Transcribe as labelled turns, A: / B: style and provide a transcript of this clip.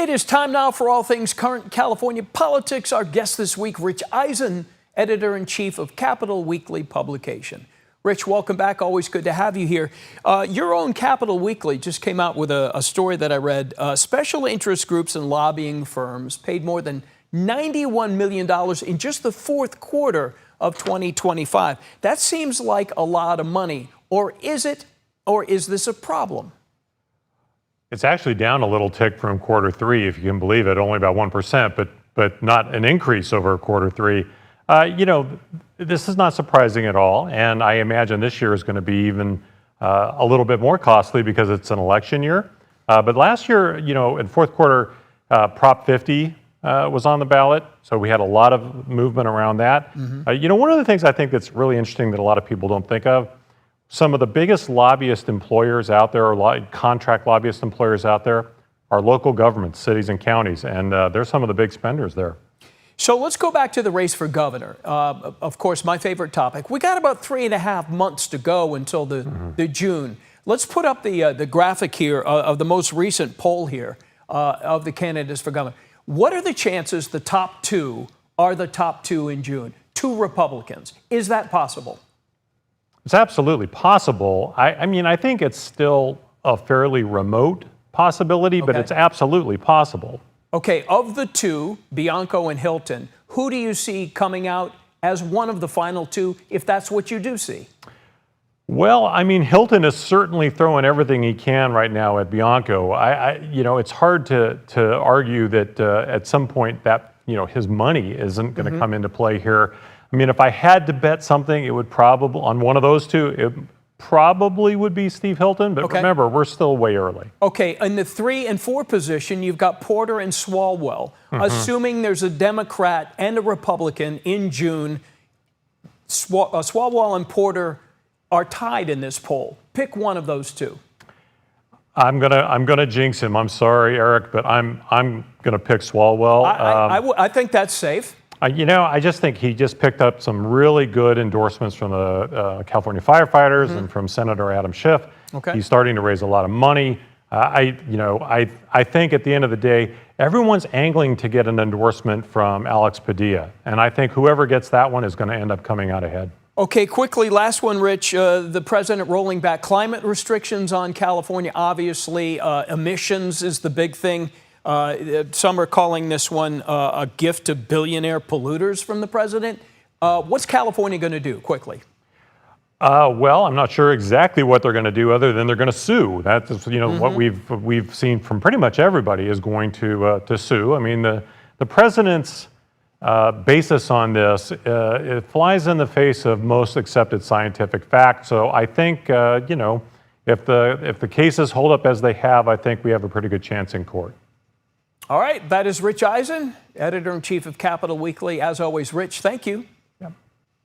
A: It is time now for all things current California politics. Our guest this week, Rich Eisen, editor-in-chief of Capital Weekly publication. Rich, welcome back. Always good to have you here. Your own Capital Weekly just came out with a story that I read. Special interest groups and lobbying firms paid more than $91 million in just the fourth quarter of 2025. That seems like a lot of money. Or is it? Or is this a problem?
B: It's actually down a little tick from quarter three, if you can believe it, only about 1%, but not an increase over quarter three. This is not surprising at all, and I imagine this year is going to be even a little bit more costly because it's an election year. But last year, in fourth quarter, Prop 50 was on the ballot, so we had a lot of movement around that. One of the things I think that's really interesting that a lot of people don't think of, some of the biggest lobbyist employers out there, or contract lobbyist employers out there, are local governments, cities and counties, and they're some of the big spenders there.
A: So let's go back to the race for governor. Of course, my favorite topic. We got about 3.5 months to go until the June. Let's put up the graphic here of the most recent poll here of the candidates for governor. What are the chances the top two are the top two in June? Two Republicans. Is that possible?
B: It's absolutely possible. I think it's still a fairly remote possibility, but it's absolutely possible.
A: Okay, of the two, Bianco and Hilton, who do you see coming out as one of the final two, if that's what you do see?
B: Well, Hilton is certainly throwing everything he can right now at Bianco. It's hard to argue that at some point that his money isn't going to come into play here. If I had to bet something, it would probably, on one of those two, it probably would be Steve Hilton. But remember, we're still way early. Okay,
A: in the 3 and 4 position, you've got Porter and Swalwell. Assuming there's a Democrat and a Republican in June, Swalwell and Porter are tied in this poll. Pick one of those two.
B: I'm gonna jinx him. I'm sorry, Eric, but I'm gonna pick Swalwell.
A: I think that's safe.
B: I just think he just picked up some really good endorsements from the California firefighters and from Senator Adam Schiff. He's starting to raise a lot of money. I think at the end of the day, everyone's angling to get an endorsement from Alex Padilla, and I think whoever gets that one is going to end up coming out ahead.
A: Okay, quickly, last one, Rich. The president rolling back climate restrictions on California. Obviously, emissions is the big thing. Some are calling this one a gift to billionaire polluters from the president. What's California going to do, quickly?
B: Well, I'm not sure exactly what they're going to do other than they're going to sue. That's what we've seen from pretty much everybody is going to sue. The president's basis on this it flies in the face of most accepted scientific fact. So I think if the cases hold up as they have, I think we have a pretty good chance in court.
A: All right, that is Rich Eisen, editor-in-chief of Capital Weekly. As always, Rich, thank you.